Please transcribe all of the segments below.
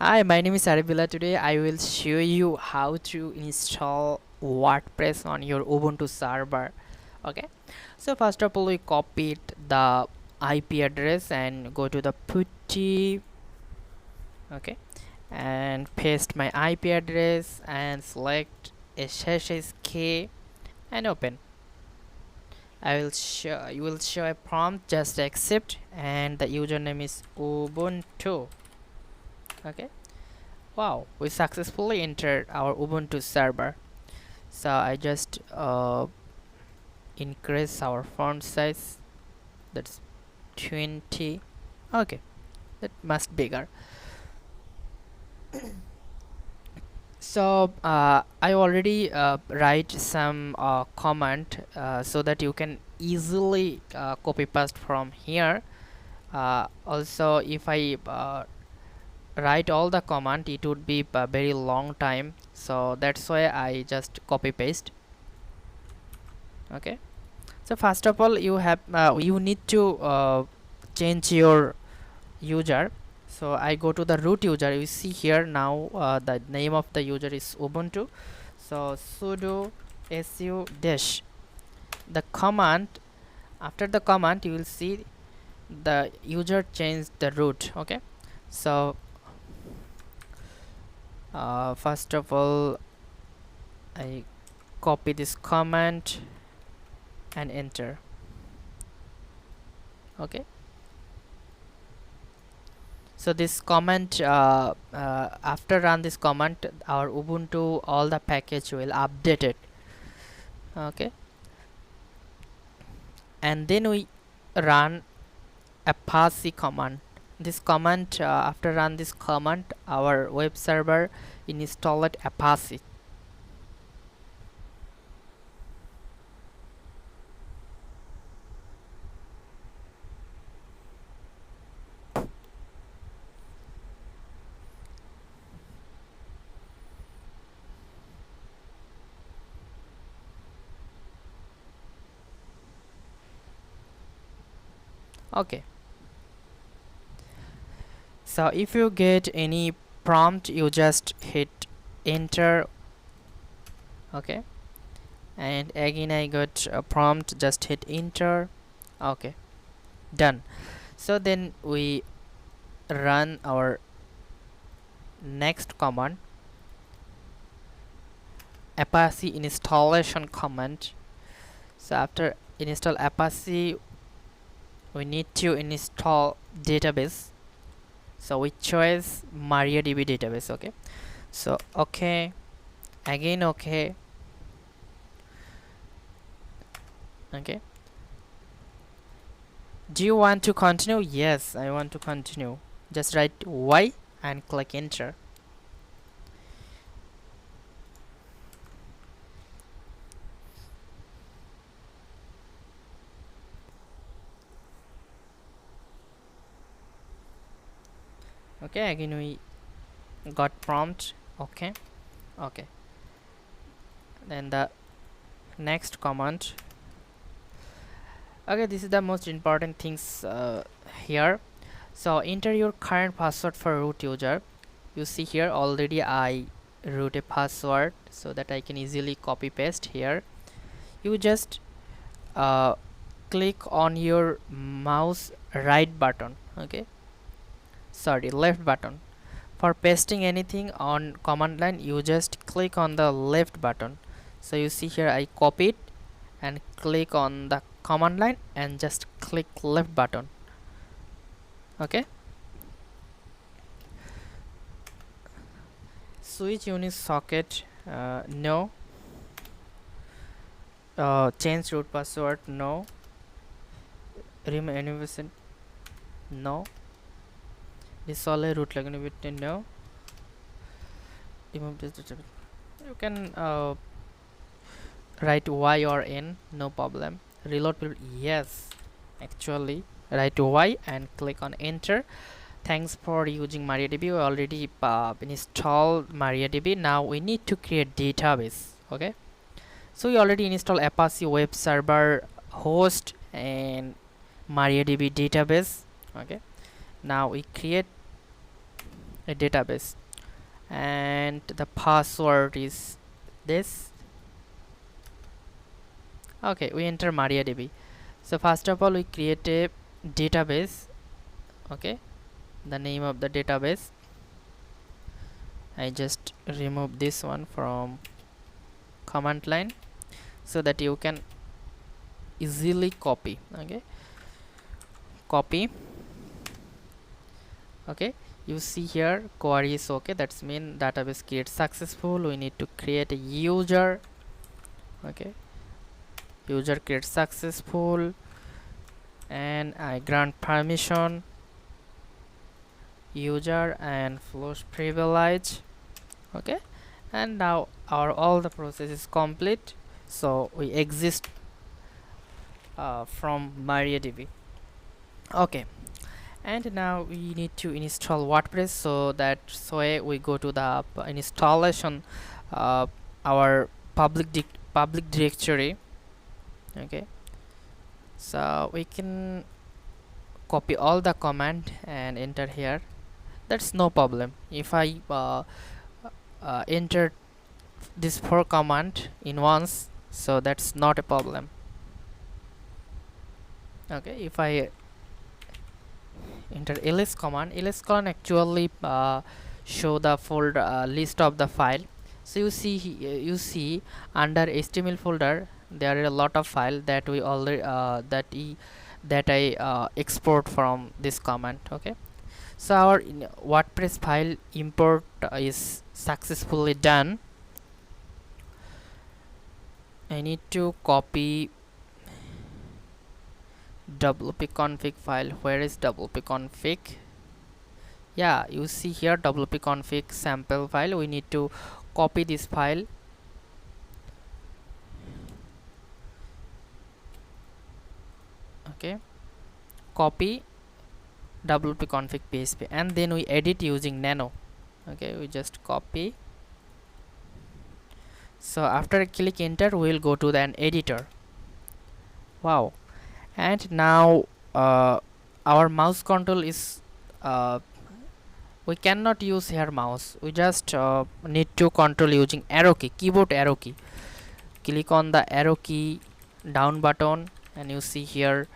Hi, my name is Arif. Today I will show you how to install WordPress on your Ubuntu server. Okay, so first of all, we copied the IP address and go to the putty. Okay, and paste my IP address and select SSHK and open. You will show a prompt, just accept, and the username is Ubuntu. Okay. Wow, we successfully entered our Ubuntu server. So I just increase our font size. That's 20. Okay, that must bigger. So I already write some comment so that you can easily copy paste from here. Also, if I write all the command, it would be a very long time, so that's why I just copy paste. Okay, so first of all, you need to change your user. So I go to the root user. You see here now the name of the user is Ubuntu. So sudo su dash the command. After the command, you will see the user changed the root. Okay, so first of all, I copy this command and enter. Okay, so this command after run this command, our Ubuntu all the package will update it. Okay, and then we run Apache command. This command after run this command, our web server installed Apache. Okay, so if you get any prompt, you just hit enter. Okay, and again I got a prompt, just hit enter. Okay, done. So then we run our next command, Apache installation command. So after install Apache, we need to install database. So we choose mariadb database. Okay, so okay, again okay. Okay, do you want to continue? Yes, I want to continue. Just write y and click enter. Okay, again we got prompt. Okay, okay, then the next command. Okay, this is the most important things here. So enter your current password for root user. You see here already I wrote a password so that I can easily copy paste here. You just click on your mouse right button. Okay, sorry, left button. For pasting anything on command line, you just click on the left button. So you see here I copied and click on the command line and just click left button. Okay, switch unix socket, no. Change root password, no. Remove anniversary, no. Dissolve root login with, no. Remove this. You can write y or n, no problem. Reload period, yes, actually write y and click on enter. Thanks for using mariadb. We already installed mariadb. Now we need to create database. Okay, so we already installed Apache web server host and mariadb database. Okay, now we create a database, and the password is this. Okay, we enter mariadb. So first of all, we create a database. Okay, the name of the database, I just remove this one from command line so that you can easily copy. Okay, copy. Okay, you see here query is okay, that's mean database create successful. We need to create a user. Okay, user create successful, and I grant permission user and flows privilege. Okay, and now our all the process is complete, so we exist from mariadb. Okay, and now we need to install WordPress, so that's why we go to the installation, our public directory. Okay, so we can copy all the command and enter here. That's no problem. If I enter this 4 command in once, so that's not a problem. Okay, if I enter ls command, ls command actually show the folder list of the file. So you see under html folder there are a lot of file that we already that I export from this command. Okay, so our WordPress file import is successfully done. I need to copy wp-config file. Where is wp-config? Yeah, you see here wp-config-sample file. We need to copy this file. Okay, copy wp-config.php, and then we edit using nano. Okay, we just copy. So after I click enter, we will go to an editor. Wow, and now our mouse control is we cannot use here mouse. We just need to control using arrow key, keyboard arrow key. Click on the arrow key down button, and you see here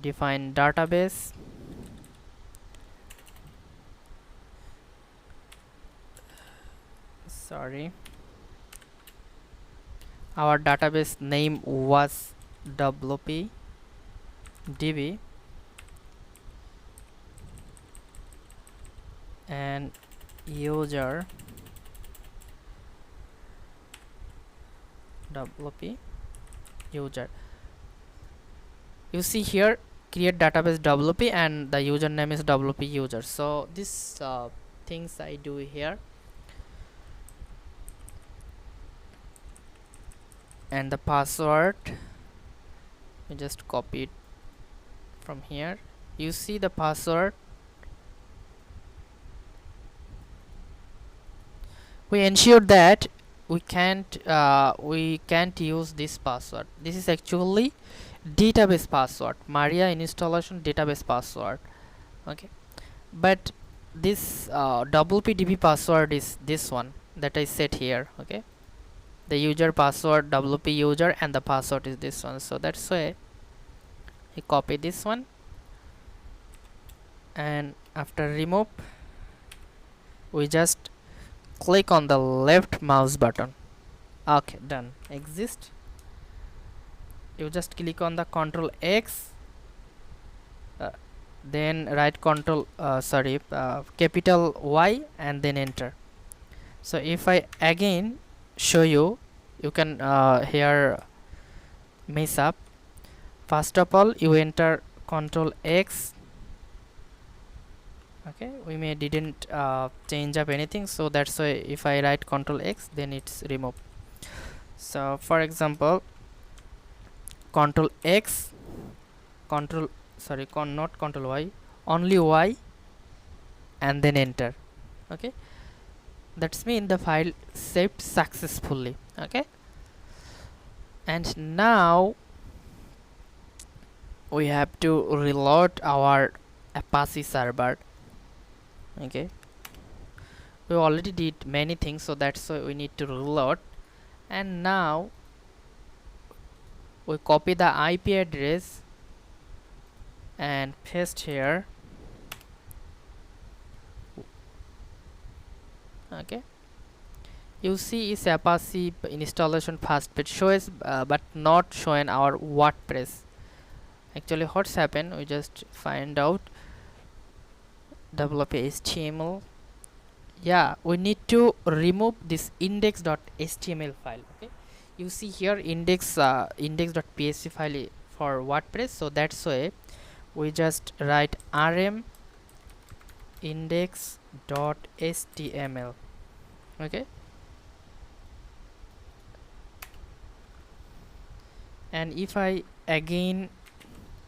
define database. Sorry, our database name was wpdb, and user wp user. You see here create database wp, and the username is wp user. So this things I do here, and the password we just copy it from here. You see the password. We ensure that we can't use this password. This is actually database password, Maria installation database password. Okay, but this wpdb password is this one that I set here. Okay, the user password wp user, and the password is this one. So that's why I copy this one, and after remove we just click on the left mouse button. Okay, done. Exist. You just click on the Control X, then right control capital Y, and then enter. So if I again show you, you can here mess up. First of all, you enter Control X. Okay, we may didn't change up anything, so that's why if I write Control X, then it's removed. So for example, Control X, not Control Y, only Y, and then enter. Okay, that's mean the file saved successfully. Okay, and now we have to reload our Apache server. Okay, we already did many things, so that's why we need to reload. And now we copy the IP address and paste here. Okay, you see is Apache installation fast page shows but not showing our WordPress. Actually what's happened, we just find out wp-HTML. Yeah, we need to remove this index.html file. Okay, you see here index.php file for WordPress, so that's why we just write rm index.html. okay, and if I again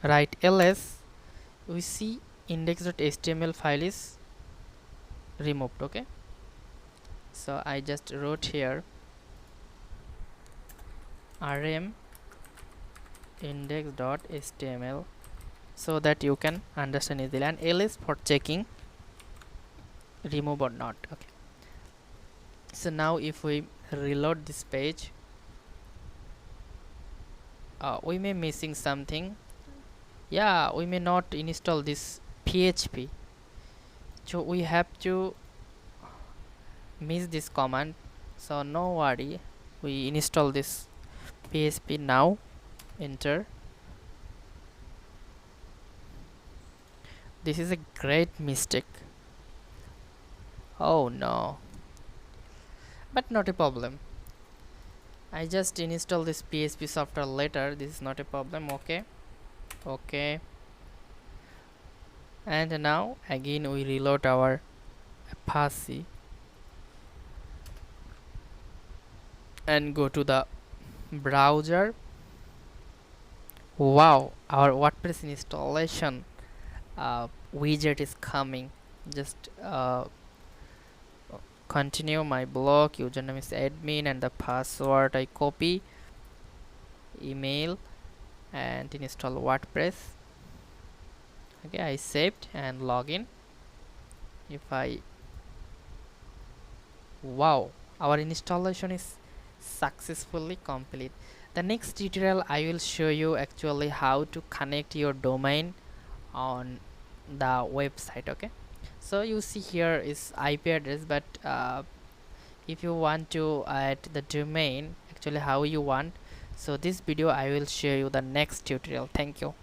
write ls, we see index.html file is removed. Okay, so I just wrote here rm index.html so that you can understand easily, and ls for checking remove or not. Okay, so now if we reload this page, we may missing something. Yeah, we may not install this php, so we have to miss this command. So no worry, we install this php now. Enter. This is a great mistake. Oh no, but not a problem. I just install this php software later. This is not a problem. Okay, okay, and now again we reload our Apache and go to the browser. Wow, our WordPress installation widget is coming. Just continue my blog. Username is admin and the password I copy, email, and install WordPress. Okay, I saved and login. If I wow, our installation is successfully complete. The next tutorial I will show you actually how to connect your domain on the website. Okay, so you see here is IP address, but if you want to add the domain, actually how you want, so this video I will show you the next tutorial. Thank you.